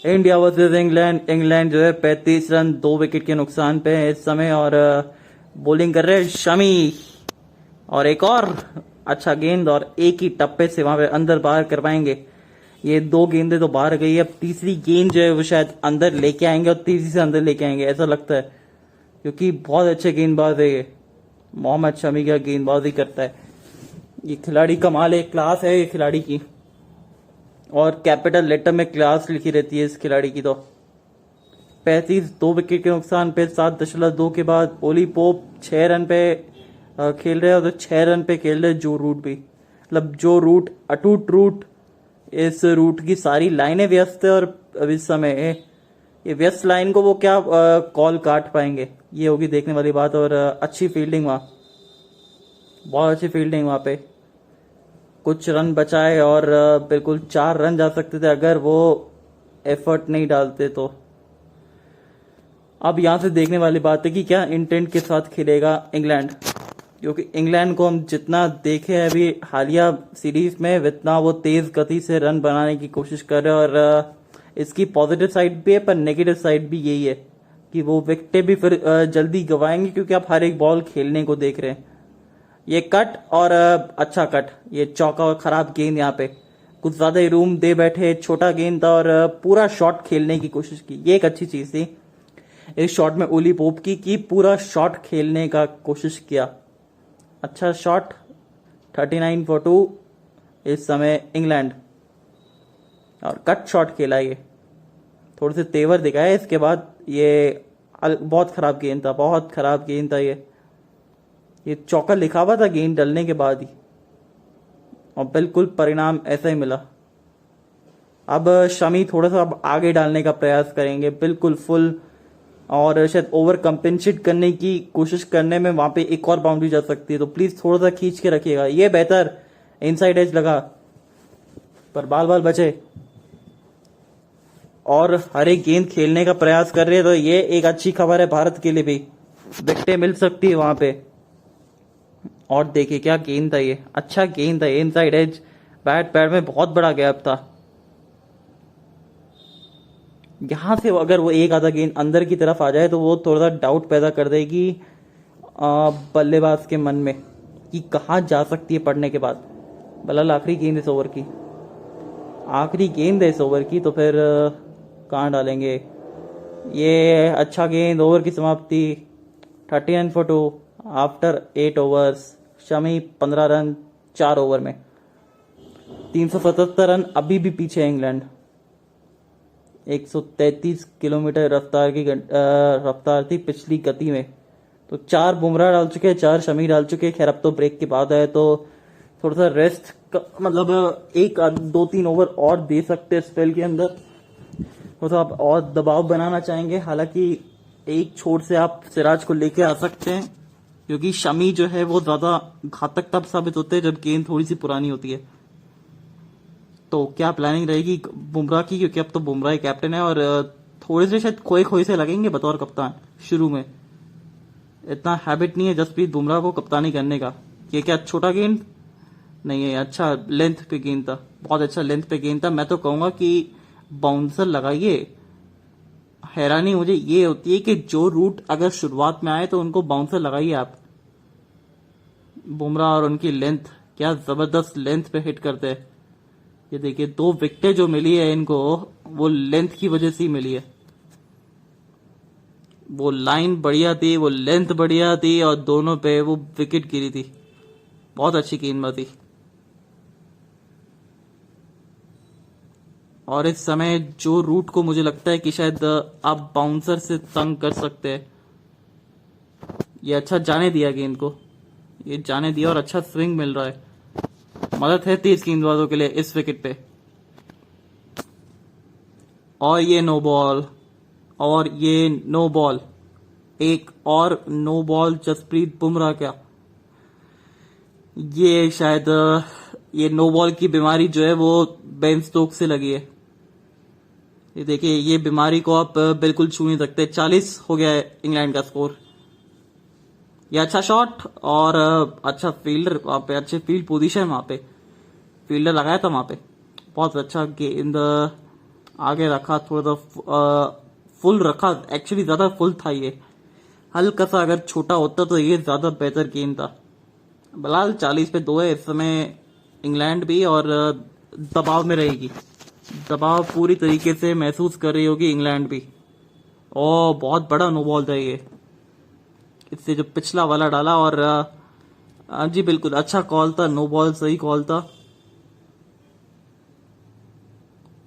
India versus England. England जो है 35 run 2 wicket के नुकसान पे है इस समय। और बॉलिंग कर रहे हैं शमी। और एक और अच्छा गेंद और एक ही टप्पे से वहां पे अंदर बाहर कर पाएंगे। ये 2 गेंदें तो बाहर गई। अब तीसरी गेंद जो है वो शायद अंदर लेके आएंगे और तीसरी से अंदर लेके आएंगे ऐसा लगता है, क्योंकि बहुत अच्छे गेंदबाज है ये। मोहम्मद शमी का गेंदबाजी करता है ये खिलाड़ी। कमाल है, क्लास है ये खिलाड़ी की। और कैपिटल लेटर में क्लास लिखी रहती है इस खिलाड़ी की। तो 2 विकेट के नुकसान पे 7.2 के बाद ओली पोप 6 रन पे खेल रहे हैं। और तो 6 रन पे खेल रहे जो रूट भी, मतलब जो रूट अटूट रूट, इस रूट की सारी लाइनें व्यस्त है। और अब इस समय ये व्यस्त लाइन को वो क्या कॉल काट पाएंगे, ये होगी देखने वाली बात। और अच्छी फील्डिंग वहाँ, बहुत अच्छी फील्डिंग वहाँ पे। कुछ रन बचाए और बिल्कुल 4 रन जा सकते थे अगर वो एफर्ट नहीं डालते तो। अब यहाँ से देखने वाली बात है कि क्या इंटेंट के साथ खेलेगा इंग्लैंड, क्योंकि इंग्लैंड को हम जितना देखे हैं अभी हालिया सीरीज में, उतना वो तेज गति से रन बनाने की कोशिश कर रहे हैं। और इसकी पॉजिटिव साइड भी है पर नेगेटिव साइड भी यही है कि वो विकेटें भी फिर जल्दी गवाएंगे, क्योंकि आप हर एक बॉल खेलने को देख रहे हैं। ये कट और अच्छा कट, ये चौका और खराब गेंद यहाँ पे कुछ ज्यादा ही रूम दे बैठे। छोटा गेंद था और पूरा शॉट खेलने की कोशिश की, ये एक अच्छी चीज थी इस शॉट में ओली पोप की कि पूरा शॉट खेलने का कोशिश किया। अच्छा शॉट। 39 फॉर 2 इस समय इंग्लैंड। और कट शॉट खेला ये, थोड़े से तेवर दिखाए। इसके बाद ये बहुत खराब गेंद था, बहुत खराब गेंद था ये चौका लिखा हुआ था गेंद डलने के बाद ही, और बिल्कुल परिणाम ऐसा ही मिला। अब शमी थोड़ा सा अब आगे डालने का प्रयास करेंगे बिल्कुल फुल, और शायद ओवर कंपेंसेट करने की कोशिश करने में वहां पे एक और बाउंड्री जा सकती है। तो प्लीज थोड़ा सा खींच के रखिएगा, ये बेहतर इनसाइड एज लगा पर बाल बाल बचे। और हर एक गेंद खेलने का प्रयास कर रहे हैं, तो ये एक अच्छी खबर है भारत के लिए भी, विकेटें मिल सकती है वहां पे। और देखिए क्या गेंद था ये, अच्छा गेंद था इनसाइड एज। बैट पैड में बहुत बड़ा गैप था, यहां से अगर वो एक आधा गेंद अंदर की तरफ आ जाए तो वो थोड़ा सा डाउट पैदा कर देगी बल्लेबाज के मन में कि कहाँ जा सकती है पड़ने के बाद। बल्ला आखिरी गेंद इस ओवर की, आखिरी गेंद है इस ओवर की, तो फिर कहाँ डालेंगे ये। अच्छा गेंद, ओवर की समाप्ति। 39 for 2 after 8 overs. Shami 15 run 4 over में। 377 रन अभी भी पीछे है इंग्लैंड। 133 किलोमीटर रफ्तार थी पिछली गति में। तो 4 बुमराह डाल चुके हैं, 4 शमी डाल चुके हैं। खैर अब तो ब्रेक के बाद है तो थोड़ा सा रेस्ट मतलब 1-2-3 ओवर और दे सकते हैं स्पेल के अंदर। थोड़ा सा आप और दबाव बनाना चाहेंगे, हालांकि एक छोर से आप सिराज को लेके आ सकते हैं, क्योंकि शमी जो है वो ज्यादा घातक तब साबित होते हैं जब गेंद थोड़ी सी पुरानी होती है। तो क्या प्लानिंग रहेगी बुमराह की, क्योंकि अब तो बुमराह ही कैप्टन है। और थोड़े से शायद खोए खोए से लगेंगे बतौर कप्तान शुरू में। इतना हैबिट नहीं है जसप्रीत बुमराह को कप्तानी करने का। ये क्या छोटा गेंद नहीं है, अच्छा लेंथ पे गेंद था, बहुत अच्छा लेंथ पे गेंद था। मैं तो कहूंगा कि बाउंसर लगाइए। हैरानी मुझे ये होती है कि जो रूट अगर शुरुआत में आए तो उनको बाउंसर लगाइए आप। बुमराह और उनकी लेंथ, क्या जबरदस्त लेंथ पे हिट करते हैं। ये देखिए 2 विकेटें जो मिली है इनको, वो लेंथ की वजह से ही मिली है। वो लाइन बढ़िया थी, वो लेंथ बढ़िया थी, और दोनों पे वो विकेट गिरी थी। बहुत अच्छी गेंदबाजी। और इस समय जो रूट को मुझे लगता है कि शायद आप बाउंसर से तंग कर सकते हैं। ये अच्छा जाने दिया गेंद को, ये जाने दिया और अच्छा स्विंग मिल रहा है। मदद है 30 गेंदबाजों के लिए इस विकेट पे। और ये नो बॉल, और ये नो बॉल, एक और नो बॉल जसप्रीत बुमराह क्या। ये शायद ये नो बॉल की बीमारी जो है वो बेन स्टोक्स से लगी है। ये देखिए ये बीमारी को आप बिल्कुल छू नहीं सकते। 40 हो गया है इंग्लैंड का स्कोर। ये अच्छा शॉट और अच्छा फील्डर वहां पे, अच्छे फील्ड पोजीशन वहां पे फील्डर लगाया था वहां पे। बहुत अच्छा गेंद आगे रखा, थोड़ा सा फुल रखा, एक्चुअली ज्यादा फुल था ये, हल्का सा अगर छोटा होता तो ये ज्यादा बेहतर गेंद था। फिलहाल 40 पे 2 है इस समय। इंग्लैंड भी और दबाव में रहेगी, दबाव पूरी तरीके से महसूस कर रही होगी इंग्लैंड भी। ओ बहुत बड़ा नो बॉल था ये, इससे जो पिछला वाला डाला। और जी बिल्कुल अच्छा कॉल था, नो बॉल सही कॉल था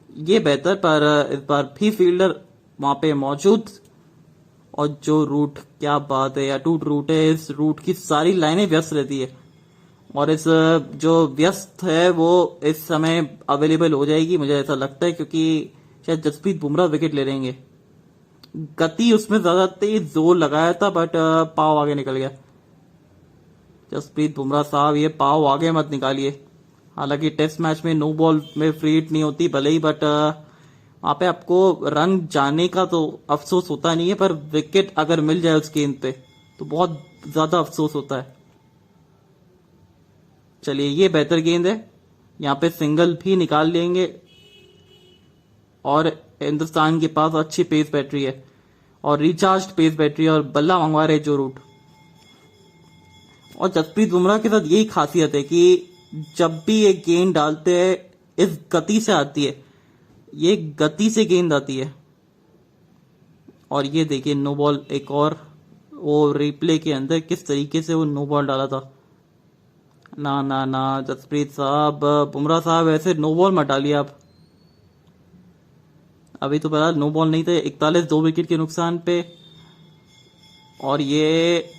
ये, बेहतर। पर इस बार भी फील्डर वहां पे मौजूद। और जो रूट, क्या बात है, अटूट रूट है, इस रूट की सारी लाइनें व्यस्त रहती है। और इस जो व्यस्त है वो इस समय अवेलेबल हो जाएगी मुझे ऐसा लगता है, क्योंकि शायद जसप्रीत बुमराह विकेट ले लेंगे। गति उसमें ज्यादा तेज जोर लगाया था, बट पाव आगे निकल गया। जसप्रीत बुमराह साहब ये पाव आगे मत निकालिए। हालांकि टेस्ट मैच में नो बॉल में फ्री हिट नहीं होती भले ही, बट वहां पे आपको रन जाने का तो अफसोस होता नहीं है, पर विकेट अगर मिल जाए उस गेंद पे तो बहुत ज्यादा अफसोस होता है। चलिए ये बेहतर गेंद है, यहाँ पे सिंगल भी निकाल लेंगे। और हिंदुस्तान के पास अच्छी पेस बैटरी है और रिचार्ज पेस बैटरी, और बल्ला मंगवा रहे जो रूट। और जसप्रीत बुमराह के साथ यही खासियत है कि जब भी ये गेंद डालते हैं इस गति से आती है, ये गति से गेंद आती है। और ये देखिए नो बॉल एक और, वो रिप्ले के अंदर किस तरीके से वो नो बॉल डाला था। ना ना ना जसप्रीत साहब, बुमराह साहब ऐसे नो बॉल मत डालिए आप। अभी तो बता नो बॉल नहीं थे, 41 2 विकेट के नुकसान पे। और ये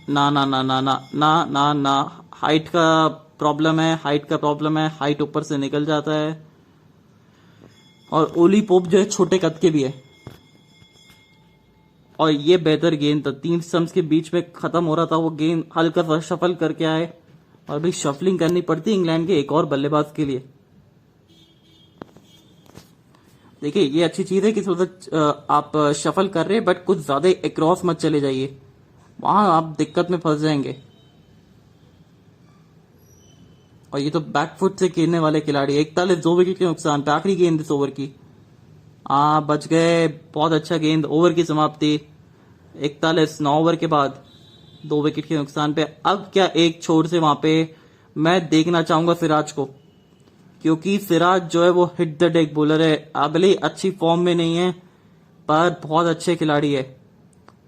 ना ना ना ना ना ना ना ना, हाइट का प्रॉब्लम है, हाइट का प्रॉब्लम है, हाइट ऊपर से निकल जाता है। और ओली पोप जो है छोटे कद के भी है। और ये बेहतर गेंद था, 3 स्टंप्स के बीच में खत्म हो रहा था वो गेंद, हल्का सा शफल करके आए। और भी शफलिंग करनी पड़ती है इंग्लैंड के एक और बल्लेबाज के लिए। देखिए ये अच्छी चीज है कि थोड़ा आप शफल कर रहे हैं, बट कुछ ज्यादा अक्रॉस मत चले जाइए, वहां आप दिक्कत में फंस जाएंगे। और ये तो बैकफुट से खेलने वाले खिलाड़ी, 41 2 विकेट के नुकसान पे आखिरी गेंद इस ओवर की। बच गए, बहुत अच्छा गेंद। ओवर की समाप्ति 41 9 ओवर के बाद 2 विकेट के नुकसान पे। अब क्या एक छोर से वहां पे मैं देखना चाहूंगा सिराज को, क्योंकि सिराज जो है वो हिट द डेक बॉलर है। अगली अच्छी फॉर्म में नहीं है पर बहुत अच्छे खिलाड़ी है,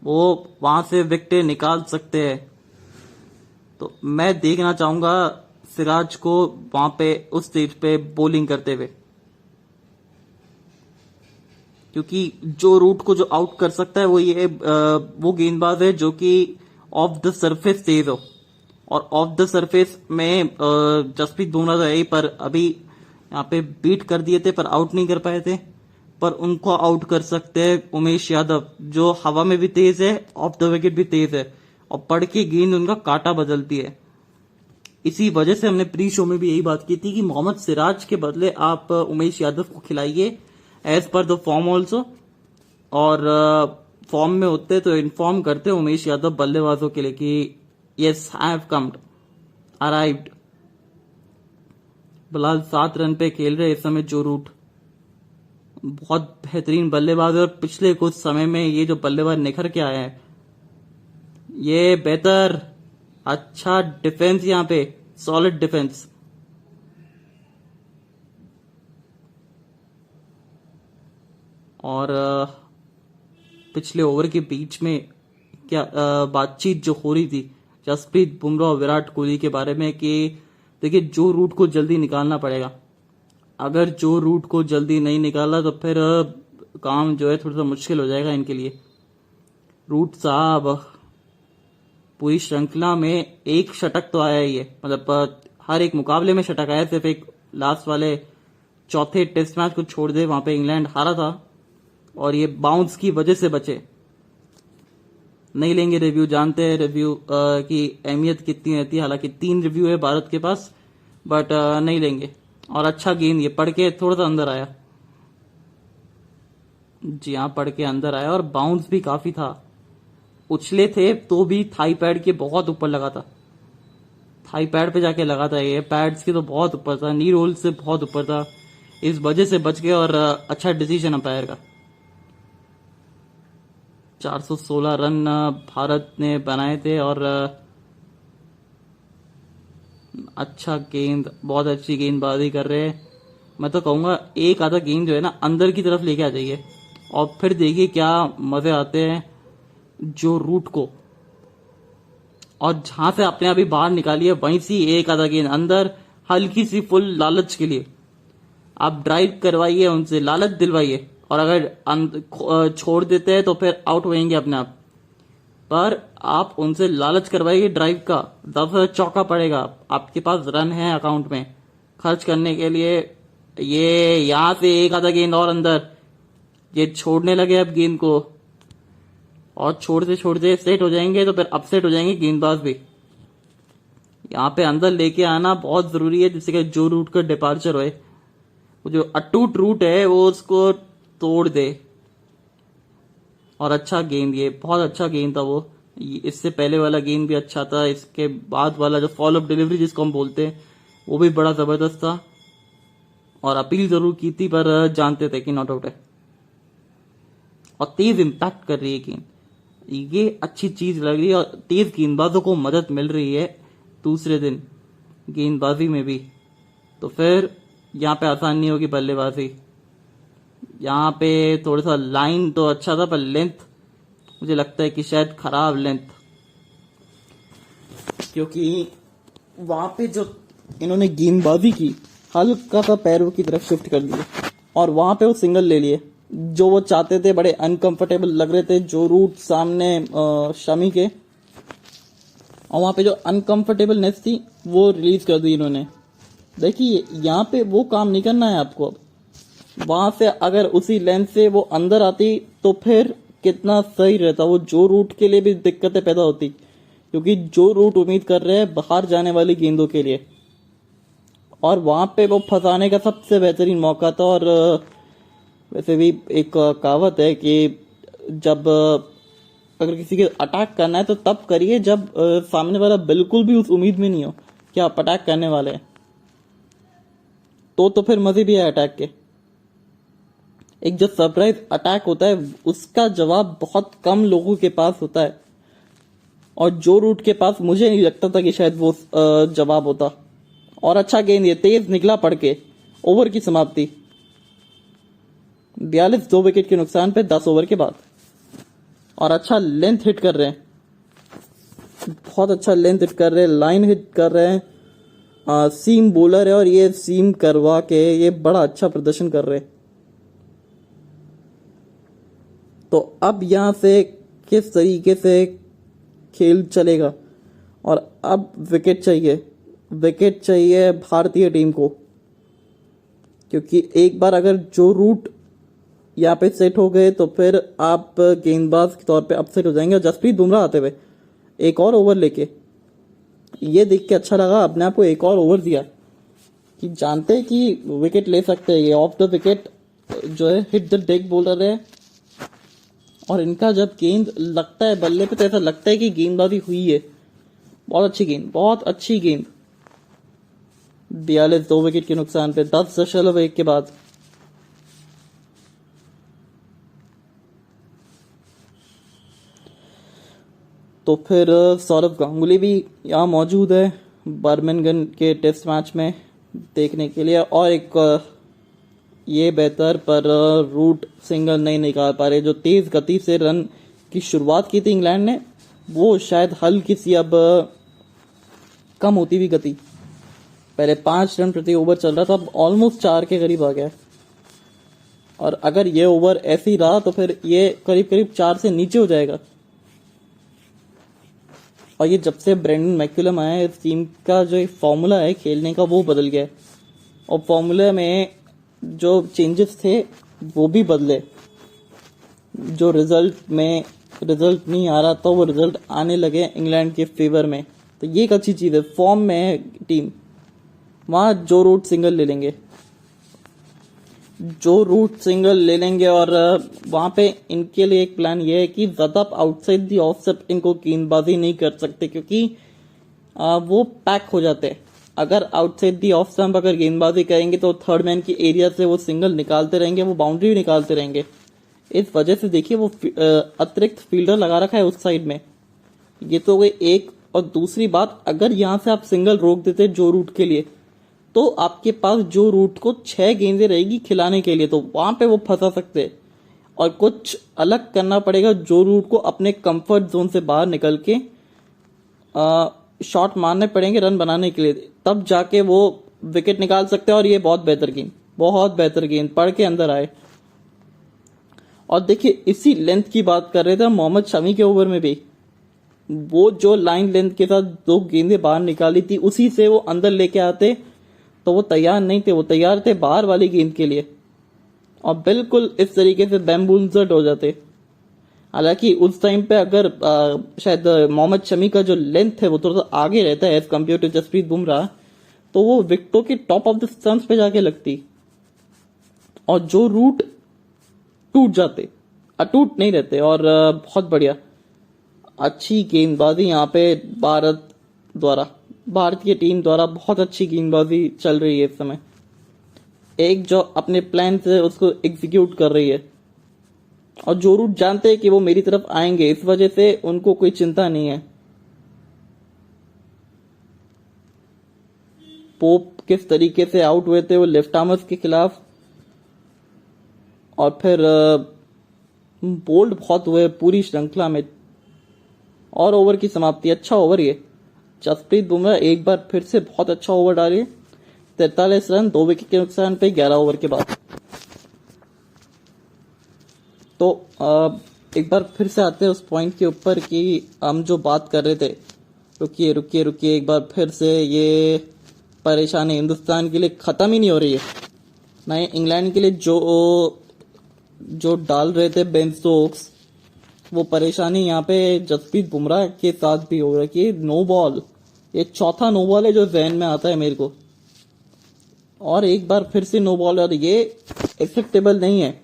वो वहां से विकेट निकाल सकते हैं। तो मैं देखना चाहूंगा सिराज को वहां पे उस स्टेज पे बॉलिंग करते हुए, क्योंकि जो रूट को जो आउट कर सकता है वो ये वो गेंदबाज है जो कि ऑफ द सरफेस तेज हो। और ऑफ द सरफेस में जसप्रीत बुमराह तो है, पर अभी यहाँ पे बीट कर दिए थे पर आउट नहीं कर पाए थे। पर उनको आउट कर सकते हैं उमेश यादव, जो हवा में भी तेज है, ऑफ द विकेट भी तेज है, और पड़ के गेंद उनका कांटा बदलती है। इसी वजह से हमने प्री शो में भी यही बात की थी कि मोहम्मद सिराज के बदले आप उमेश यादव को खिलाइए, as per the form also. और फॉर्म में होते तो इन्फॉर्म करते उमेश यादव बल्लेबाजों के लिए कि yes I have comed, arrived. फिलहाल 7 रन पे खेल रहे इस समय जो रूट, बहुत बेहतरीन बल्लेबाज है। और पिछले कुछ समय में ये जो बल्लेबाज निखर के आया है, ये बेहतर, अच्छा डिफेंस, यहाँ पे सॉलिड डिफेंस। और पिछले ओवर के बीच में क्या बातचीत जो हो रही थी जसप्रीत बुमराह और विराट कोहली के बारे में, कि देखिए जो रूट को जल्दी निकालना पड़ेगा। अगर जो रूट को जल्दी नहीं निकाला तो फिर काम जो है थोड़ा सा मुश्किल हो जाएगा इनके लिए। रूट साहब पूरी श्रृंखला में एक शतक तो आया ही है, मतलब हर एक मुकाबले में शतक आया, सिर्फ एक लास्ट वाले चौथे टेस्ट मैच को छोड़ दे वहां पे इंग्लैंड हारा था और ये बाउंस की वजह से बचे। नहीं लेंगे रिव्यू, जानते हैं रिव्यू की अहमियत कितनी रहती है। हालांकि 3 रिव्यू है भारत के पास, बट नहीं लेंगे। और अच्छा गेंद ये पढ़ के थोड़ा सा अंदर आया, जी हाँ पढ़ के अंदर आया, और बाउंस भी काफी था। उछले थे तो भी थाई पैड के बहुत ऊपर लगा था, थाई पैड पे जाके लगा था, ये पैड्स के तो बहुत ऊपर था, नी रोल से बहुत ऊपर था। इस वजह से बच गए और अच्छा डिसीजन अंपायर का। 416 रन भारत ने बनाए थे और अच्छा गेंद, बहुत अच्छी गेंदबाजी कर रहे हैं। मैं तो कहूँगा एक आधा गेंद जो है ना अंदर की तरफ लेके आ जाइए और फिर देखिए क्या मजे आते हैं जो रूट को। और जहां से अपने आप ही बाहर निकालिए वहीं से एक आधा गेंद अंदर, हल्की सी फुल लालच के लिए आप ड्राइव करवाइए, उनसे लालच दिलवाइए। और अगर छोड़ देते हैं तो फिर आउट होएंगे अपने आप। पर आप उनसे लालच करवाइए ड्राइव का, 10 चौका पड़ेगा, आपके पास रन है अकाउंट में खर्च करने के लिए। ये यहां से एक आधा गेंद और अंदर, ये छोड़ने लगे अब गेंद को और छोड़ते छोड़ते सेट हो जाएंगे तो फिर अपसेट हो जाएंगे गेंदबाज भी। यहाँ पे अंदर लेके आना बहुत जरूरी है जिससे कि जो रूट का डिपार्चर होए, वो जो अटूट रूट है वो उसको तोड़ दे। और अच्छा गेंद, ये बहुत अच्छा गेंद था वो। इससे पहले वाला गेंद भी अच्छा था, इसके बाद वाला जो फॉलो अप डिलीवरी जिसको हम बोलते हैं वो भी बड़ा जबरदस्त था। और अपील जरूर की थी पर जानते थे कि नॉट आउट है। और तेज इम्पैक्ट कर रही है गेंद, ये अच्छी चीज लग रही है। और तेज गेंदबाजों को मदद मिल रही है दूसरे दिन गेंदबाजी में भी। तो फिर यहाँ पे आसान नहीं होगी बल्लेबाजी। यहाँ पे थोड़ा सा लाइन तो अच्छा था पर लेंथ मुझे लगता है कि शायद खराब लेंथ, क्योंकि वहां पे जो इन्होंने गेंदबाजी की हल्का सा पैरों की तरफ शिफ्ट कर दिया और वहां पे वो सिंगल ले लिए जो वो चाहते थे। बड़े अनकंफर्टेबल लग रहे थे जो रूट सामने शमी के, और वहां पे जो अनकंफर्टेबलनेस थी वो रिलीज कर दी इन्होंने। देखिए यहाँ पे वो काम नहीं करना है आपको। अब वहां से अगर उसी लेंथ से वो अंदर आती तो फिर कितना सही रहता। वो जो रूट के लिए भी दिक्कतें पैदा होती, क्योंकि जो रूट उम्मीद कर रहे हैं बाहर जाने वाली गेंदों के लिए, और वहां पे वो फंसाने का सबसे बेहतरीन मौका था। और वैसे भी एक कहावत है कि जब अगर किसी के अटैक करना है तो तब करिए जब सामने वाला बिल्कुल भी उस उम्मीद में नहीं हो कि आप अटैक करने वाले हैं, तो फिर मजे भी है अटैक के। एक जो सरप्राइज अटैक होता है उसका जवाब बहुत कम लोगों के पास होता है, और जो रूट के पास मुझे नहीं लगता था कि शायद वो जवाब होता। और अच्छा गेंद, ये तेज निकला पड़ के। ओवर की समाप्ति 42, 2 विकेट के नुकसान पे 10 ओवर के बाद। और अच्छा लेंथ हिट कर रहे हैं, बहुत अच्छा लेंथ हिट कर रहे हैं, लाइन हिट कर रहे हैं। सीम बॉलर है और ये सीम करवा के ये बड़ा अच्छा प्रदर्शन कर रहे हैं। तो अब यहां से किस तरीके से खेल चलेगा, और अब विकेट चाहिए भारतीय टीम को, क्योंकि एक बार अगर जो रूट यहाँ पे सेट हो गए तो फिर आप गेंदबाज के तौर पे अपसेट हो जाएंगे। और जसप्रीत बुमराह आते हुए एक और ओवर लेके, ये देख के अच्छा लगा, अपने आप को एक और ओवर दिया कि जानते हैं कि विकेट ले सकते हैं। ये ऑफ द विकेट जो है हिट द डेक बॉलर है, और इनका जब गेंद लगता है बल्ले पे तो ऐसा लगता है कि गेंदबाजी हुई है। बहुत अच्छी गेंद, बहुत अच्छी गेंद। 42, 2 विकेट के नुकसान पे 10.1 के बाद। तो फिर सौरव गांगुली भी यहाँ मौजूद है बर्मिंघम के टेस्ट मैच में देखने के लिए। और एक ये बेहतर पर रूट सिंगल नहीं निकाल पा रहे। जो तेज गति से रन की शुरुआत की थी इंग्लैंड ने, वो शायद हल्की सी अब कम होती हुई गति। पहले 5 रन प्रति ओवर चल रहा था, अब ऑलमोस्ट 4 के करीब आ गया। और अगर ये ओवर ऐसे ही रहा तो फिर ये करीब करीब 4 से नीचे हो जाएगा। और ये जब से ब्रेंडन मैक्यूलम आया है, इस टीम का जो फॉर्मूला है खेलने का वो बदल गया है। और फॉर्मूला में जो चेंजेस थे वो भी बदले। जो रिजल्ट नहीं आ रहा था वो रिजल्ट आने लगे इंग्लैंड के फेवर में। तो ये एक अच्छी चीज है, फॉर्म में है टीम। वहां जो रूट सिंगल ले लेंगे और वहां पे इनके लिए एक प्लान ये है कि ज्यादा आउटसाइड दी ऑफ स्टंप इनको गेंदबाजी नहीं कर सकते, क्योंकि वो पैक हो जाते हैं। अगर आउटसाइड दी ऑफ स्टंप अगर गेंदबाजी करेंगे तो थर्ड मैन की एरिया से वो सिंगल निकालते रहेंगे, वो बाउंड्री निकालते रहेंगे। इस वजह से देखिए वो अतिरिक्त फील्डर लगा रखा है उस साइड में। ये तो गई एक। और दूसरी बात, अगर यहां से आप सिंगल रोक देते जो रूट के लिए, तो आपके पास जो रूट को 6 गेंदें रहेगी खिलाने के लिए, तो वहां पे वो फंसा सकते। और कुछ अलग करना पड़ेगा जो रूट को अपने कंफर्ट जोन से बाहर निकल के शॉट मारने पड़ेंगे रन बनाने के लिए, तब जाके वो विकेट निकाल सकते हैं। और ये बहुत बेहतर गेंद पढ़ के अंदर आए। और देखिए इसी लेंथ की बात कर रहे थे मोहम्मद शमी के ओवर में भी, वो जो लाइन लेंथ के साथ 2 गेंदें बाहर निकाली थी, उसी से वो अंदर लेके आते, तो वो तैयार नहीं थे, वो तैयार थे बाहर वाली गेंद के लिए, और बिल्कुल इस तरीके से बैम्बूल्जर्ड हो जाते। हालांकि उस टाइम पे अगर शायद मोहम्मद शमी का जो लेंथ है वो थोड़ा सा आगे रहता है as compare to Jasprit Bumrah, तो वो विकेटों के टॉप ऑफ द स्टंप्स पे जाके लगती और जो रूट टूट जाते, अटूट नहीं रहते। और बहुत बढ़िया अच्छी गेंदबाजी यहाँ पे भारतीय टीम द्वारा बहुत अच्छी गेंदबाजी चल रही है इस समय। एक जो अपने प्लान से उसको एग्जीक्यूट कर रही है, और जो रूट जानते हैं कि वो मेरी तरफ आएंगे, इस वजह से उनको कोई चिंता नहीं है। पोप किस तरीके से आउट हुए थे वो लेफ्ट आर्मर्स के खिलाफ, और फिर बोल्ड बहुत हुए पूरी श्रृंखला में। और ओवर की समाप्ति, अच्छा ओवर ये। जसप्रीत बुमराह एक बार फिर से बहुत अच्छा ओवर डाले, 43 रन 2 विकेट के नुकसान पे 11 ओवर के बाद। तो एक बार फिर से आते हैं उस पॉइंट के ऊपर कि हम जो बात कर रहे थे, रुकिए एक बार फिर से, ये परेशानी हिंदुस्तान के लिए खत्म ही नहीं हो रही है। ना ये इंग्लैंड के लिए जो डाल रहे थे बेन स्टोक्स, वो परेशानी यहाँ पे जसप्रीत बुमराह के साथ भी हो रहा है कि नो बॉल, ये चौथा नो बॉल है जो जहन में आता है मेरे को। और एक बार फिर से नो बॉल, और ये एक्सेप्टेबल नहीं है।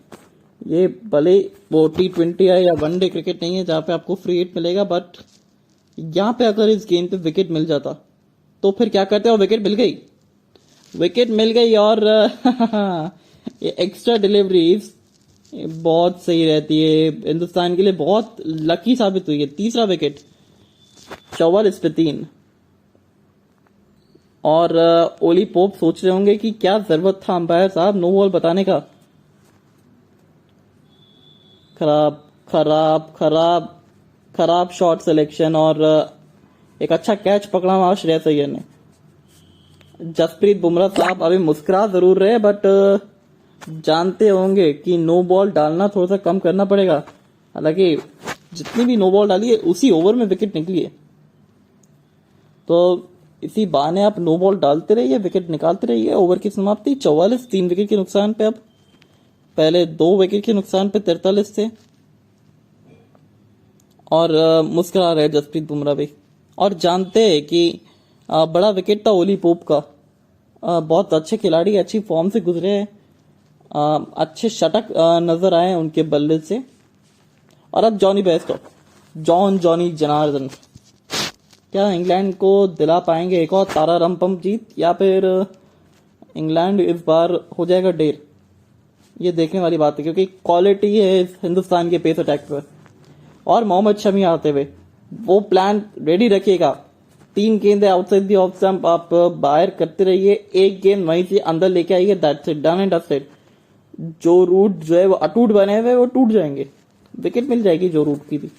ये भले वो T20 है या वनडे क्रिकेट नहीं है जहां पे आपको फ्री हिट मिलेगा, बट यहाँ पे अगर इस गेंद पे विकेट मिल जाता तो फिर क्या करते हो, विकेट मिल गई। और ये एक्स्ट्रा डिलीवरीज बहुत सही रहती है, हिंदुस्तान के लिए बहुत लकी साबित हुई है। तीसरा विकेट 44 पे 3। और ओली पोप सोच रहे होंगे कि क्या जरूरत था अंपायर साहब नो बॉल बताने का। खराब शॉट सिलेक्शन, और एक अच्छा कैच पकड़ा वहां श्रेयस अय्यर ने। जसप्रीत बुमराह साहब अभी मुस्कुरा जरूर रहे, बट जानते होंगे कि नो बॉल डालना थोड़ा सा कम करना पड़ेगा। हालांकि जितनी भी नो बॉल डाली है उसी ओवर में विकेट निकली है, तो इसी बहाने आप नो बॉल डालते रहिए, विकेट निकालते रहिए। ओवर की समाप्ति 44, 3 विकेट के नुकसान पे। अब पहले 2 विकेट के नुकसान पे 43 थे, और मुस्कुरा रहे जसप्रीत बुमराह भी। और जानते हैं कि बड़ा विकेट था ओली पोप का, बहुत अच्छे खिलाड़ी, अच्छी फॉर्म से गुजरे हैं, अच्छे शतक नजर आए उनके बल्ले से। और अब जॉनी बेस्टो, जॉनी जनार्दन, क्या इंग्लैंड को दिला पाएंगे एक और तारा रमपम जीत, या फिर इंग्लैंड इस बार हो जाएगा ढेर। ये देखने वाली बात है, क्योंकि क्वालिटी है इस हिंदुस्तान के पेस अटैक पर। और मोहम्मद शमी आते हुए वो प्लान रेडी रखिएगा। 3 गेंदें आउटसाइड दी ऑफ स्टंप आप बाहर करते रहिए, एक गेंद वहीं से अंदर लेके आइए, that's it, done and dusted. जो रूट जो है वो अटूट बने हुए वो टूट जाएंगे, विकेट मिल जाएगी जो रूट की भी।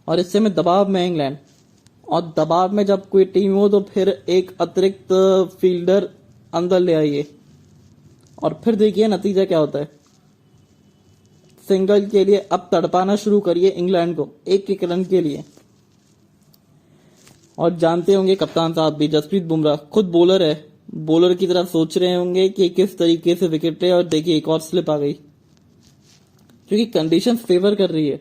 और इससे में दबाव में इंग्लैंड, और दबाव में जब कोई टीम हो तो फिर एक अतिरिक्त फील्डर अंदर ले आइए, और फिर देखिए नतीजा क्या होता है। सिंगल के लिए अब तड़पाना शुरू करिए इंग्लैंड को, एक रन के लिए। और जानते होंगे कप्तान साहब भी, जसप्रीत बुमराह खुद बॉलर है, बॉलर की तरह सोच रहे होंगे कि किस तरीके से विकेट है। और देखिए एक और स्लिप आ गई, क्योंकि कंडीशन फेवर कर रही है।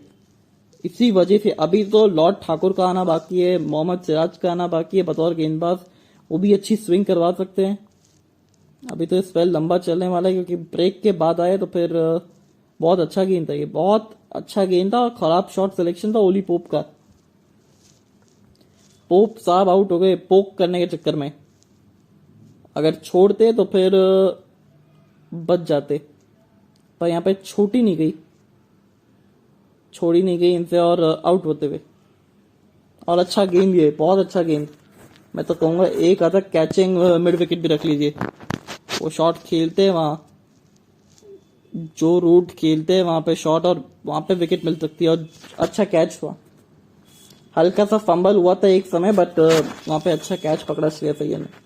इसी वजह से अभी तो लॉर्ड ठाकुर का आना बाकी है, मोहम्मद सिराज का आना बाकी है बतौर गेंदबाज, वो भी अच्छी स्विंग करवा सकते हैं। अभी तो स्पेल लंबा चलने वाला है, क्योंकि ब्रेक के बाद आए तो फिर बहुत अच्छा गेंद था, ये बहुत अच्छा गेंद था। और खराब शॉट सिलेक्शन था ओली पोप का। पोप साहब आउट हो गए पोक करने के चक्कर में। अगर छोड़ते तो फिर बच जाते, पर यहाँ पे छोड़ी नहीं गई इनसे और आउट होते हुए। और अच्छा गेंद ये, बहुत अच्छा गेंद। मैं तो कहूंगा एक आधा कैचिंग मिड विकेट भी रख लीजिए। वो शॉट खेलते हैं वहां, जो रूट खेलते हैं वहां पे शॉट, और वहां पे विकेट मिल सकती है। और अच्छा कैच हुआ, हल्का सा फंबल हुआ था एक समय, बट वहां पे अच्छा कैच पकड़ा श्रेयस अय्यर ने।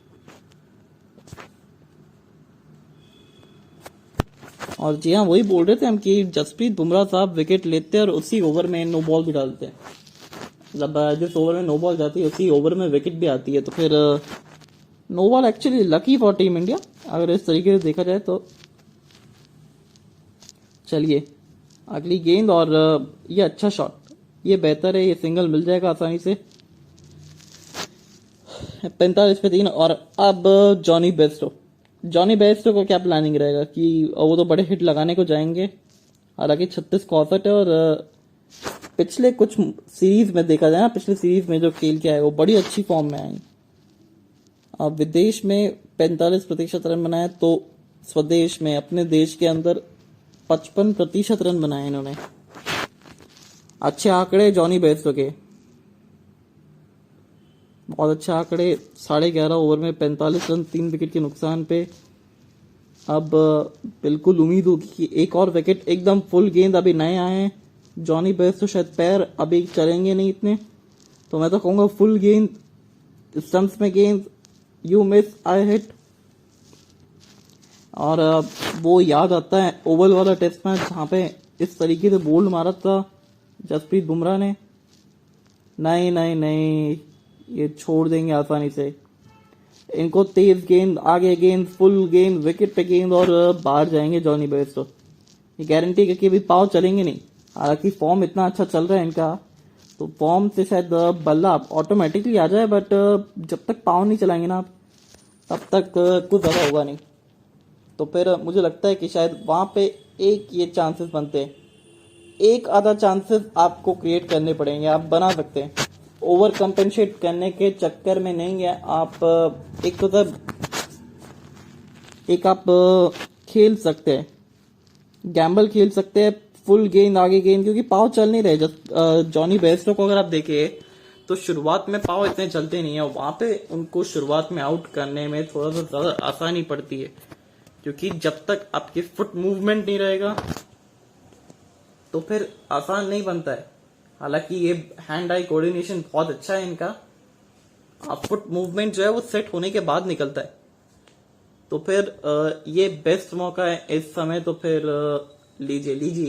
और जी हाँ, वही बोल रहे थे हम कि जसप्रीत बुमराह साहब विकेट लेते हैं और उसी ओवर में नो बॉल भी डालते हैं। मतलब जिस ओवर में नो बॉल जाती है उसी ओवर में विकेट भी आती है। तो फिर no ball actually lucky for team India अगर इस तरीके से देखा जाए तो। चलिए अगली गेंद, और ये अच्छा शॉट, ये बेहतर है, ये सिंगल मिल जाएगा आसानी से। 45 पे 3। और अब जॉनी बेस्टो को क्या प्लानिंग रहेगा कि वो तो बड़े हिट लगाने को जाएंगे। हालांकि 36 को 61 है, और पिछले कुछ सीरीज में देखा जाए ना, पिछले सीरीज में जो खेल के आए वो बड़ी अच्छी फॉर्म में आई। अब विदेश में 45% रन बनाए, तो स्वदेश में अपने देश के अंदर 55% रन बनाए इन्होंने। अच्छे आंकड़े जॉनी बेस्टो के, बहुत अच्छे आंकड़े। 11.5 ओवर में 45 रन 3 विकेट के नुकसान पे। अब बिल्कुल उम्मीद होगी कि एक और विकेट, एकदम फुल गेंद। अभी नए आए हैं जॉनी बेस्टो, शायद पैर अभी चलेंगे नहीं इतने, तो मैं तो कहूंगा फुल गेंद, स्टंप्स में गेंद, यू मिस आई हिट। और वो याद आता है ओवल वाला टेस्ट मैच जहां पे इस तरीके से बोल्ड मारा था जसप्रीत बुमराह ने। नहीं, ये छोड़ देंगे आसानी से इनको। तेज गेंद, आगे गेंद, फुल गेंद, विकेट पे गेंद, और बाहर जाएंगे जॉनी बेस्टो। ये गारंटी है कि अभी पाव चलेंगे नहीं। हालांकि फॉर्म इतना अच्छा चल रहा है इनका, तो फॉर्म से शायद बल्ला ऑटोमेटिकली आ जाए, बट जब तक पाव नहीं चलाएंगे ना तब तक कुछ ज्यादा होगा नहीं। तो फिर मुझे लगता है कि शायद वहां पे एक ये चांसेस बनते हैं, एक आधा चांसेस आपको क्रिएट करने पड़ेंगे, आप बना सकते हैं। ओवर कंपेंसेट करने के चक्कर में नहीं है आप। एक तो आप खेल सकते हैं, गैम्बल खेल सकते हैं, फुल गेंद, आगे गेंद, क्योंकि पाव चल नहीं रहे। जॉनी बेस्टो को अगर आप देखें तो शुरुआत में पाव इतने चलते नहीं है, वहां पे उनको शुरुआत में आउट करने में थोड़ा सा ज्यादा आसानी पड़ती है, क्योंकि जब तक आपकी फुट मूवमेंट नहीं रहेगा तो फिर आसान नहीं बनता है। हालांकि ये हैंड आई कोऑर्डिनेशन बहुत अच्छा है इनका, फुट मूवमेंट जो है वो सेट होने के बाद निकलता है। तो फिर ये बेस्ट मौका है इस समय। तो फिर लीजिए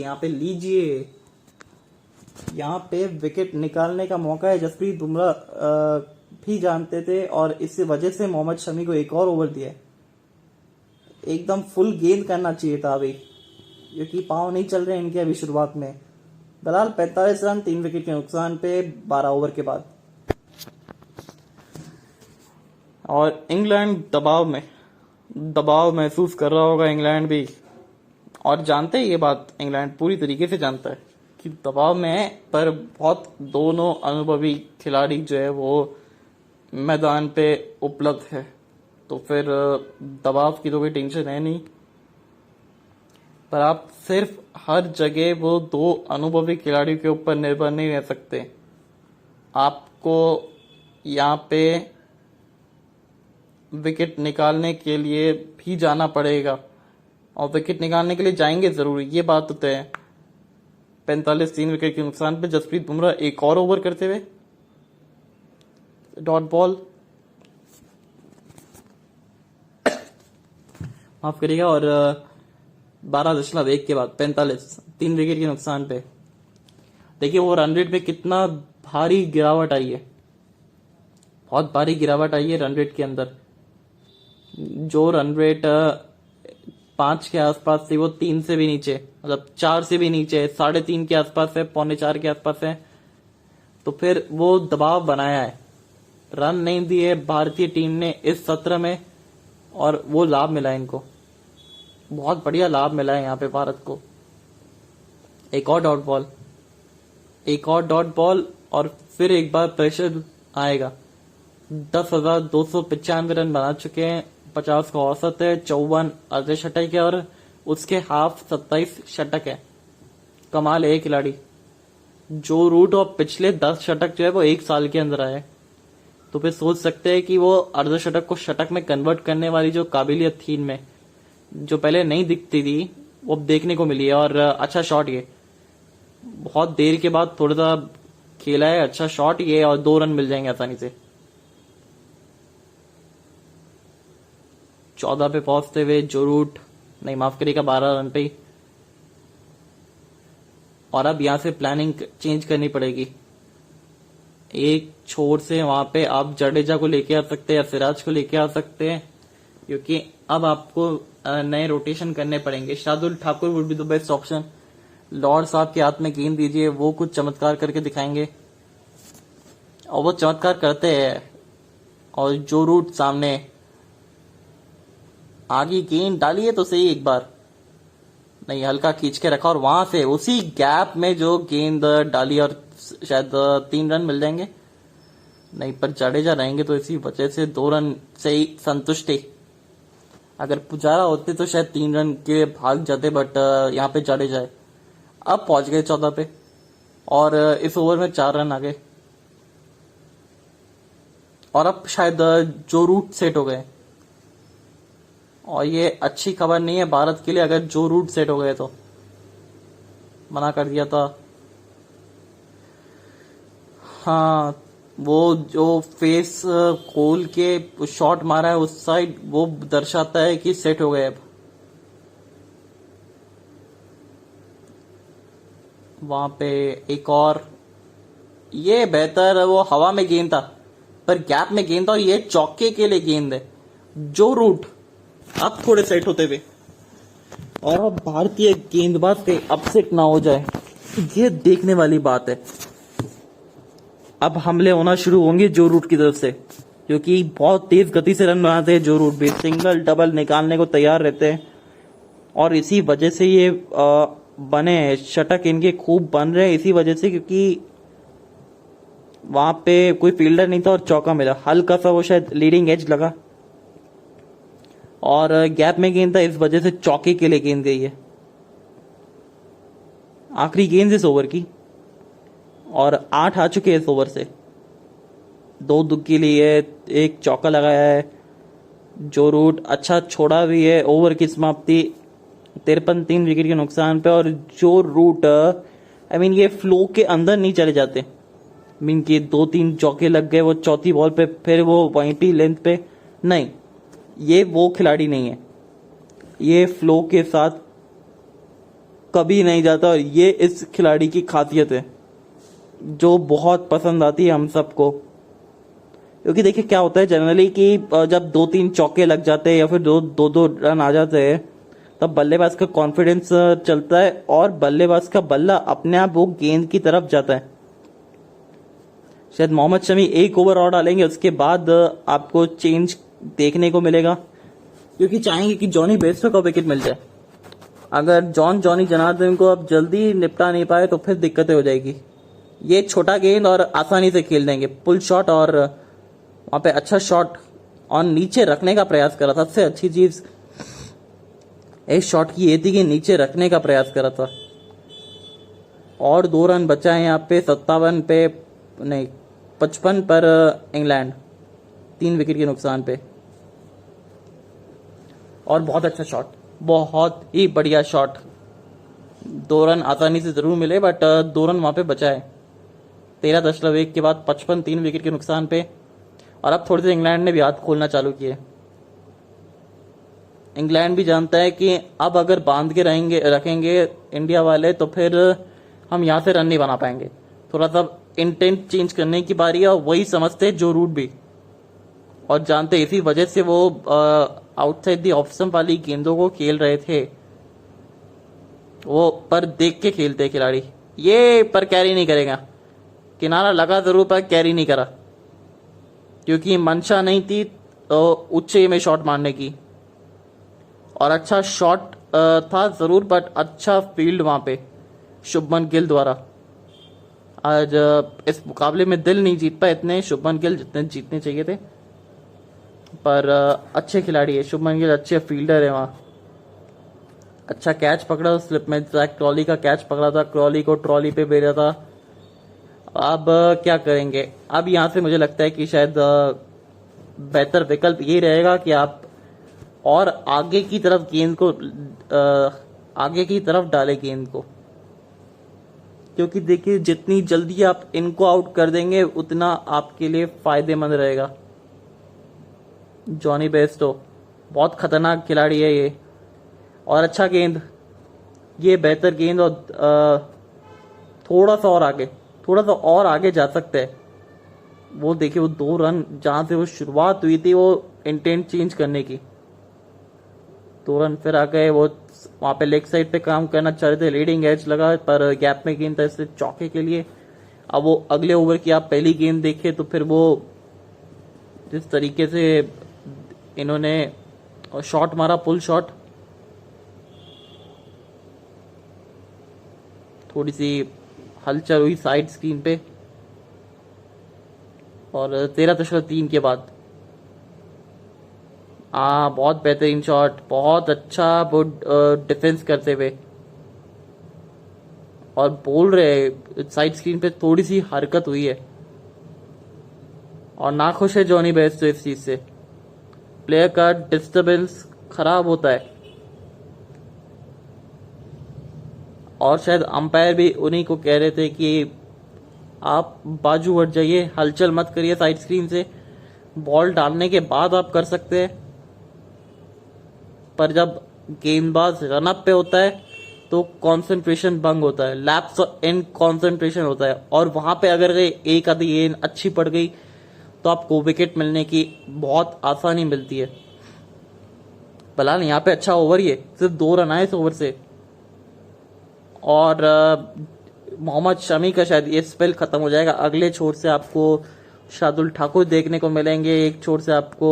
यहाँ पे विकेट निकालने का मौका है। जसप्रीत बुमराह भी जानते थे, और इसी वजह से मोहम्मद शमी को एक और ओवर दिया। एकदम फुल गेंद करना चाहिए था अभी, क्योंकि पांव नहीं चल रहे इनके अभी शुरुआत में। बहरहाल 45 रन 3 विकेट के नुकसान पे 12 ओवर के बाद। और इंग्लैंड दबाव महसूस कर रहा होगा इंग्लैंड भी, और जानते हैं ये बात, इंग्लैंड पूरी तरीके से जानता है कि दबाव में है। पर बहुत दोनों अनुभवी खिलाड़ी जो है वो मैदान पे उपलब्ध है, तो फिर दबाव की तो कोई टेंशन है नहीं। पर आप सिर्फ हर जगह वो दो अनुभवी खिलाड़ियों के ऊपर निर्भर नहीं रह सकते। आपको यहाँ पे विकेट निकालने के लिए भी जाना पड़ेगा, और विकेट निकालने के लिए जाएंगे जरूर, ये बात तो तय है। 45 3 विकेट के नुकसान पे जसप्रीत बुमराह एक और ओवर करते हुए, डॉट बॉल, माफ करिएगा। और 12.1 के बाद 45 3 विकेट के नुकसान पे देखिए वो रन रेट पे कितना भारी गिरावट आई है, बहुत भारी गिरावट आई है रन रेट के अंदर। जो रन रेट 5 के आसपास थी वो 3 से भी नीचे, मतलब 4 से भी नीचे, 3.5 के आसपास है, 3.25 के आसपास है। तो फिर वो दबाव बनाया है, रन नहीं दिए भारतीय टीम ने इस सत्र में, और वो लाभ मिला इनको, बहुत बढ़िया लाभ मिला है यहाँ पे भारत को। एक और डॉट बॉल, और फिर एक बार प्रेशर आएगा। 10,295 रन बना चुके हैं, 50 का औसत है, 54 अर्धशतक है और उसके हाफ 27 शतक है। कमाल है खिलाड़ी। जो रूट और पिछले 10 शतक जो है वो 1 साल के अंदर आए, तो फिर सोच सकते हैं कि वो अर्धशतक को शतक में कन्वर्ट करने वाली जो काबिलियत थी इनमें, जो पहले नहीं दिखती थी, वो अब देखने को मिली है। और अच्छा शॉट, ये बहुत देर के बाद थोड़ा सा खेला है, अच्छा शॉट ये, और 2 रन मिल जाएंगे आसानी से। 14 पे पहुंचते हुए जो रूट, नहीं माफ करिएगा, 12 रन पे ही। और अब यहां से प्लानिंग चेंज करनी पड़ेगी। एक छोर से वहां पे आप जडेजा को लेके आ सकते हैं या सिराज को लेके आ सकते हैं, क्योंकि अब आपको नए रोटेशन करने पड़ेंगे। Shardul Thakur would be the best option. Lord साहब के हाथ में गेंद दीजिए, वो कुछ चमत्कार करके दिखाएंगे, और वो चमत्कार करते हैं। और जो रूट सामने, आगे गेंद डाली है तो सही एक बार, नहीं हल्का खींच के रखा और वहां से उसी गैप में जो गेंद डाली, और शायद 3 रन मिल जाएंगे। नहीं, पर जडेजा रहेंगे तो इसी वजह से 2 रन से ही संतुष्टि। अगर पुजारा होते तो शायद 3 रन के भाग जाते, बट यहाँ पे जडेजा है। अब पहुंच गए 14 पे, और इस ओवर में 4 रन आ गए, और अब शायद जो रूट सेट हो गए। और ये अच्छी खबर नहीं है भारत के लिए अगर जो रूट सेट हो गए तो। मना कर दिया था। हाँ, वो जो फेस खोल के शॉट मारा है उस साइड, वो दर्शाता है कि सेट हो गए अब। वहां पे एक और, ये बेहतर, वो हवा में गेंद था पर गैप में गेंद था, और ये चौके के लिए गेंद है। जो रूट अब थोड़े सेट होते हुए, और अब भारतीय गेंदबाज के अपसेट ना हो जाए, ये देखने वाली बात है। अब हमले होना शुरू होंगे जो रूट की तरफ से, क्योंकि बहुत तेज गति से रन बनाते हैं जो रूट भी, सिंगल डबल निकालने को तैयार रहते हैं, और इसी वजह से ये बने हैं शतक, इनके खूब बन रहे हैं इसी वजह से, क्योंकि वहां पे कोई फील्डर नहीं था और चौका मिला, हल्का सा वो शायद लीडिंग एज लगा और गैप में गेंद था, इस वजह से चौके के लिए गेंद गई है। आखिरी गेंद इस ओवर की, और 8 आ चुके हैं इस ओवर से। 2 दुक्की ली है, एक चौका लगाया है। जो रूट अच्छा छोड़ा भी है। ओवर की समाप्ति 53, 3 विकेट के नुकसान पे। और जो रूट ये फ्लो के अंदर नहीं चले जाते, कि 2-3 चौके लग गए वो चौथी बॉल पे, फिर वो पॉइंटी लेंथ पे, नहीं, ये वो खिलाड़ी नहीं है। ये फ्लो के साथ कभी नहीं जाता, और ये इस खिलाड़ी की खासियत है जो बहुत पसंद आती है हम सबको। क्योंकि देखिए क्या होता है जनरली कि जब 2-3 चौके लग जाते हैं या फिर दो रन आ जाते हैं, तब बल्लेबाज का कॉन्फिडेंस चलता है और बल्लेबाज का बल्ला अपने आप वो गेंद की तरफ जाता है। शायद मोहम्मद शमी 1 ओवर और डालेंगे, उसके बाद आपको चेंज देखने को मिलेगा, क्योंकि चाहेंगे कि जॉनी बेस्टो को विकेट मिल जाए। अगर जॉनी जनार्दन को अब जल्दी निपटा नहीं पाए तो फिर दिक्कतें हो जाएगी। ये छोटा गेंद और आसानी से खेल देंगे, पुल शॉट, और वहां पे अच्छा शॉट और नीचे रखने का प्रयास करा था। सबसे अच्छी चीज इस शॉट की ये थी कि नीचे रखने का प्रयास करा था। और 2 रन बचा है यहाँ पे, 57 पे नहीं 55 पर इंग्लैंड, 3 विकेट के नुकसान पे। और बहुत अच्छा शॉट, बहुत ही बढ़िया शॉट। 2 रन आसानी से जरूर मिले, बट 2 रन वहां पे बचा है। 13.1 के बाद 55, 3 विकेट के नुकसान पे। और अब थोड़ी देर इंग्लैंड ने भी हाथ खोलना चालू किए। इंग्लैंड भी जानता है कि अब अगर बांध के रखेंगे इंडिया वाले तो फिर हम यहाँ से रन नहीं बना पाएंगे। थोड़ा सा इंटेंट चेंज करने की बारी है, और वही समझते जो रूट भी, और जानते इसी वजह से वो आउटसाइड दी ऑफ स्टंप वाली गेंदों को खेल रहे थे। वो पर देख के खेलते खिलाड़ी। ये पर कैरी नहीं करेगा, किनारा लगा जरूर पर कैरी नहीं करा, क्योंकि मंशा नहीं थी ऊंचे में शॉट मारने की। और अच्छा शॉट था जरूर, बट अच्छा फील्ड वहां पे शुभमन गिल द्वारा। आज इस मुकाबले में दिल नहीं जीत पाए इतने शुभमन गिल जितने जीतने चाहिए थे, पर अच्छे खिलाड़ी है शुभमन गिल, अच्छे फील्डर है वहाँ। अच्छा कैच पकड़ा उस स्लिप में, जैक क्रॉली का कैच पकड़ा था, क्रॉली को ट्रॉली पे भेजा था। अब क्या करेंगे, अब यहाँ से मुझे लगता है कि शायद बेहतर विकल्प ये रहेगा कि आप और आगे की तरफ गेंद को आगे की तरफ डालें गेंद को, क्योंकि देखिए जितनी जल्दी आप इनको आउट कर देंगे उतना आपके लिए फायदेमंद रहेगा। जॉनी बेस्टो बहुत खतरनाक खिलाड़ी है ये, और अच्छा गेंद, ये बेहतर गेंद, और थोड़ा सा और आगे जा सकते हैं। वो देखिए वो 2 रन जहां से वो शुरुआत हुई थी वो इंटेंट चेंज करने की, 2 रन फिर आ गए। वो वहां पे लेग साइड पे काम करना चाह रहे थे, लीडिंग एज लगा पर गैप में गेंद था इससे चौके के लिए। अब वो अगले ओवर की आप पहली गेंद देखे तो फिर वो जिस तरीके से इन्होंने शॉट मारा, पुल शॉट, थोड़ी सी हलचल हुई साइड स्क्रीन पे, और 13.3 के बाद बहुत बेहतरीन शॉट, बहुत अच्छा वो डिफेंस करते हुए, और बोल रहे साइड स्क्रीन पे थोड़ी सी हरकत हुई है और नाखुश है जॉनी बेस्टो इस चीज से। प्लेयर का डिस्टरबेंस खराब होता है, और शायद अंपायर भी उन्हीं को कह रहे थे कि आप बाजू हट जाइए, हलचल मत करिए साइड स्क्रीन से, बॉल डालने के बाद आप कर सकते हैं। पर जब गेंदबाज रनअप पे होता है तो कंसंट्रेशन भंग होता है, लैप्स इन कंसंट्रेशन होता है, और वहां पे अगर एक आधी गेंद अच्छी पड़ गई तो आपको विकेट मिलने की बहुत आसानी मिलती है। फिलहाल यहाँ पे अच्छा ओवर ही है, सिर्फ 2 रन आए इस ओवर से, और मोहम्मद शमी का शायद ये स्पेल खत्म हो जाएगा। अगले छोर से आपको शार्दुल ठाकुर देखने को मिलेंगे, एक छोर से आपको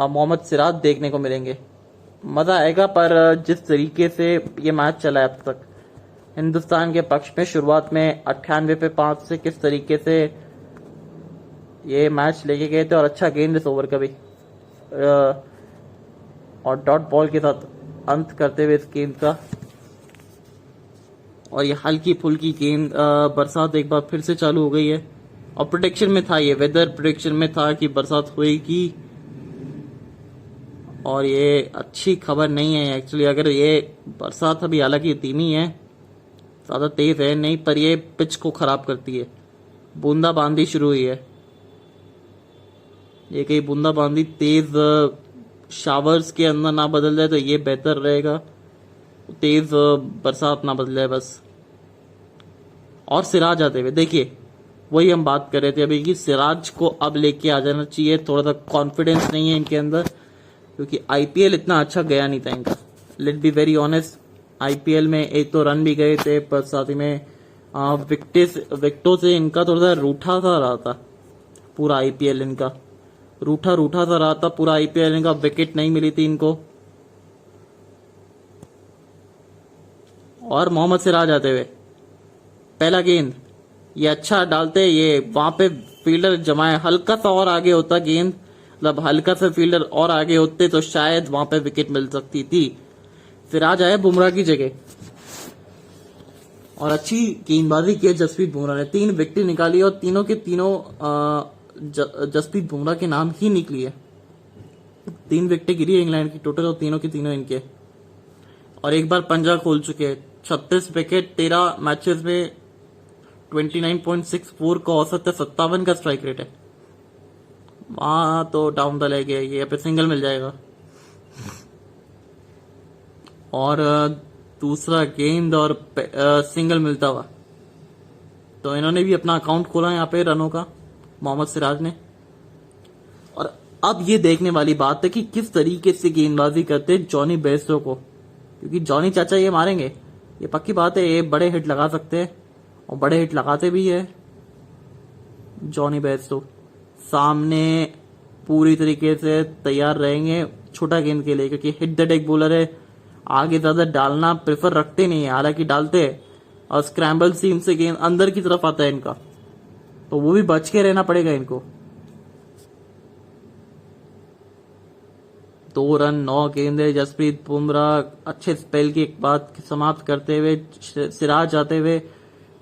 मोहम्मद सिराज देखने को मिलेंगे। मजा आएगा, पर जिस तरीके से ये मैच चला है अब तक हिंदुस्तान के पक्ष में, शुरुआत में 98 पे 5 से किस तरीके से ये मैच लेके गए थे, और अच्छा गेंद इस ओवर का भी, और डॉट बॉल के साथ अंत करते हुए इस गेंद का। और ये हल्की फुल्की गेंद, बरसात एक बार फिर से चालू हो गई है, और प्रोडिक्शन में था, ये वेदर प्रोडिक्शन में था कि बरसात होएगी, और ये अच्छी खबर नहीं है एक्चुअली। अगर ये बरसात अभी हालांकि धीमी है, ज़्यादा तेज है नहीं, पर ये पिच को खराब करती है। बूंदाबांदी शुरू हुई है, ये कहीं बूंदाबांदी तेज शावर्स के अंदर ना बदल जाए तो ये बेहतर रहेगा, तेज बरसात ना बदल जाए बस। और सिराज आते हुए देखिए, वही हम बात कर रहे थे अभी कि सिराज को अब लेके आ जाना चाहिए, थोड़ा सा कॉन्फिडेंस नहीं है इनके अंदर, क्योंकि आईपीएल इतना अच्छा गया नहीं था इनका। Let be very honest, IPL में एक तो रन भी गए थे, पर साथ ही में विकेटों से इनका थोड़ा सा रूठा सा रहा था पूरा आईपीएल, इनका रूठा सा रहा था पूरा आईपीएल इनका, विकेट नहीं मिली थी इनको। और मोहम्मद सिराज आते हुए पहला गेंद, ये अच्छा डालते, ये वहां पे फील्डर जमाए, हल्का सा और आगे होता गेंद, मतलब हल्का सा फील्डर और आगे होते तो शायद वहां पे विकेट मिल सकती थी। सिराज आया बुमराह की जगह, और अच्छी गेंदबाजी की जसप्रीत बुमराह ने, 3 विकेट निकाली, और तीनों के तीनों जसप्रीत बुमराह के नाम ही निकली है। 3 विकेटें गिरी है इंग्लैंड की टोटल, और तीनों के तीनों इनके, और एक बार पंजा खोल चुके हैं। 36 विकेट 13 मैचेस में, 29.64 का औसत है, 57 का स्ट्राइक रेट है। वहां तो डाउन द लेग है, ये पे सिंगल मिल जाएगा। और दूसरा गेंद और सिंगल मिलता हुआ, तो इन्होंने भी अपना अकाउंट खोला यहाँ पे रनों का, मोहम्मद सिराज ने। और अब ये देखने वाली बात है कि किस तरीके से गेंदबाजी करते हैं जॉनी बेस्टो को, क्योंकि जॉनी चाचा ये मारेंगे, ये पक्की बात है, ये बड़े हिट लगा सकते हैं, और बड़े हिट लगाते भी है जॉनी बेस्टो। सामने पूरी तरीके से तैयार रहेंगे छोटा गेंद के लिए, क्योंकि हिट द डेक बॉलर है, आगे ज्यादा डालना प्रेफर रखते नहीं है, हालांकि डालते हैं, और स्क्रैम्बल सीम से गेंद अंदर की तरफ आता है इनका, तो वो भी बच के रहना पड़ेगा इनको। 2 रन 9 गेंदे। जसप्रीत बुमराह अच्छे स्पेल के बाद समाप्त करते हुए सिराज आते हुए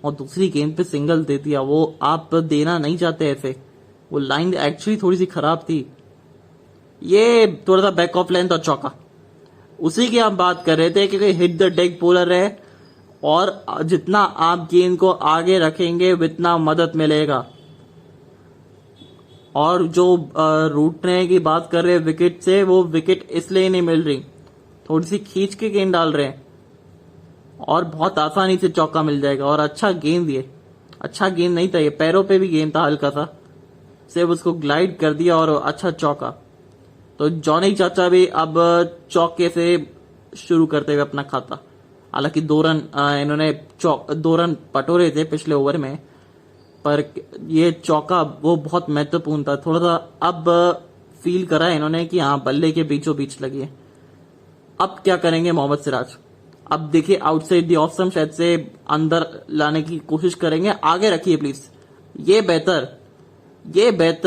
और दूसरी गेंद पे सिंगल दे दिया। वो आप देना नहीं चाहते ऐसे, वो लाइन एक्चुअली थोड़ी सी खराब थी। ये थोड़ा सा बैक ऑफ लेंथ और चौका, उसी की हम बात कर रहे थे क्योंकि हिट द डेक बॉलर है और जितना आप गेंद को आगे रखेंगे उतना मदद मिलेगा। और जो रूटने की बात कर रहे हैं विकेट से, वो विकेट इसलिए नहीं मिल रही, थोड़ी सी खींच के गेंद डाल रहे हैं और बहुत आसानी से चौका मिल जाएगा। और अच्छा गेंद, ये अच्छा गेंद नहीं था, ये पैरों पे भी गेंद था हल्का सा, सिर्फ उसको ग्लाइड कर दिया और अच्छा चौका। तो जॉनी चाचा भी अब चौके से शुरू करते हुए अपना खाता। हालांकि 2 रन इन्होंने 2 रन पटोरे थे पिछले ओवर में, पर ये चौका वो बहुत महत्वपूर्ण था। थोड़ा सा अब फील करा है इन्होंने कि हाँ बल्ले के बीचों बीच लगी है। अब क्या करेंगे मोहम्मद सिराज? अब देखिए आउटसाइड दी ऑफ स्टंप शायद से अंदर लाने की कोशिश करेंगे। आगे रखिए प्लीज, ये बेहतर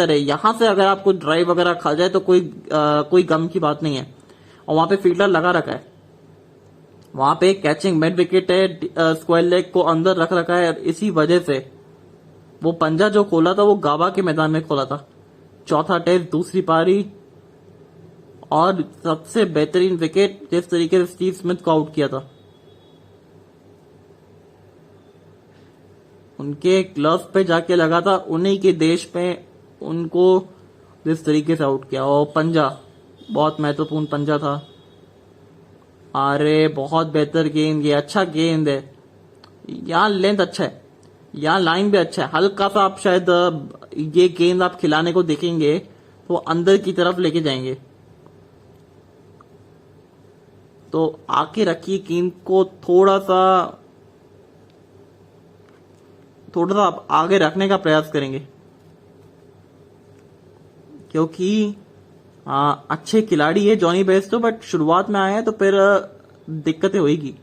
है। यहां से अगर आपको ड्राइव वगैरह खा जाए तो कोई गम की बात नहीं है। और वहां पे फील्डर लगा रखा है, वहां पे कैचिंग मिड विकेट है, स्क्वायर लेग को अंदर रख रखा है। इसी वजह से वो पंजा जो खोला था वो गाबा के मैदान में खोला था। चौथा टेस्ट, दूसरी पारी और सबसे बेहतरीन विकेट जिस तरीके से स्टीव स्मिथ को आउट किया था, उनके ग्लव्स पे जाके लगा था, उन्हीं के देश में उनको जिस तरीके से आउट किया। और पंजा बहुत महत्वपूर्ण पंजा था। अरे बहुत बेहतर गेंद, ये अच्छा गेंद है। यहाँ लेंथ अच्छा है, यहाँ लाइन भी अच्छा है। हल्का सा आप शायद ये गेंद आप खिलाने को देखेंगे तो अंदर की तरफ लेके जाएंगे। तो आके रखिए गेंद को, थोड़ा सा आप आगे रखने का प्रयास करेंगे क्योंकि अच्छे खिलाड़ी है जॉनी बेस्टो, बट शुरुआत में आए हैं तो फिर दिक्कतें होगी।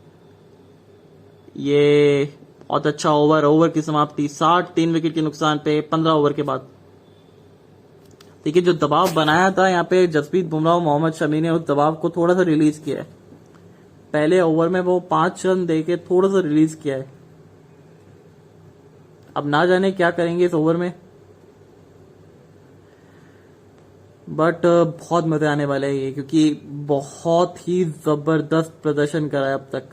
ये बहुत अच्छा ओवर की समाप्ति 3 विकेट के नुकसान पे 15 ओवर के बाद। देखिए जो दबाव बनाया था यहाँ पे जसप्रीत बुमराह और मोहम्मद शमी ने, उस दबाव को थोड़ा सा रिलीज किया है। पहले ओवर में वो 5 रन देके थोड़ा सा रिलीज किया है। अब ना जाने क्या करेंगे इस ओवर में, बट बहुत मजे आने वाले हैं ये, क्योंकि बहुत ही जबरदस्त प्रदर्शन करा है अब तक।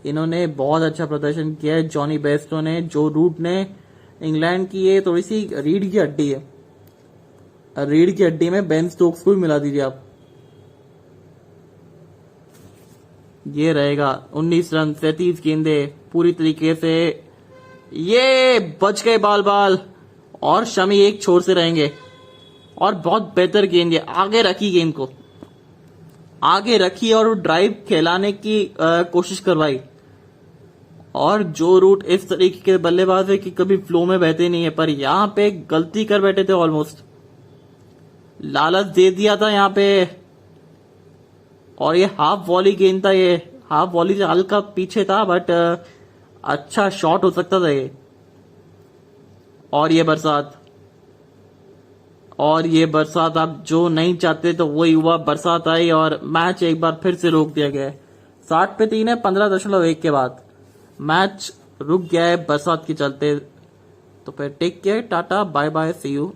इन्होंने बहुत अच्छा प्रदर्शन किया है जॉनी बेस्टो ने, जो रूट ने। इंग्लैंड की ये थोड़ी सी रीढ़ की हड्डी है, रीढ़ की हड्डी में बेन स्टोक्स को भी मिला दीजिए आप। ये रहेगा 19 रन 33 गेंदे पूरी तरीके से, ये बच गए बाल और शमी एक छोर से रहेंगे। और बहुत बेहतर गेंद है, आगे रखी गेंद को, आगे रखी और ड्राइव खिलाने की कोशिश करवाई। और जो रूट इस तरीके के बल्लेबाज है कि कभी फ्लो में बहते नहीं है, पर यहां पे गलती कर बैठे थे, ऑलमोस्ट लालच दे दिया था यहां पे। और ये हाफ वॉली गेंद था, ये हाफ वॉली से हल्का पीछे था, बट अच्छा शॉट हो सकता था ये। और ये बरसात आप जो नहीं चाहते तो वही हुआ, बरसात आई और मैच एक बार फिर से रोक दिया गया है। 60 पे 3 है 15.1 के बाद मैच रुक गया है बरसात के चलते। तो फिर take care, tata bye bye, see you.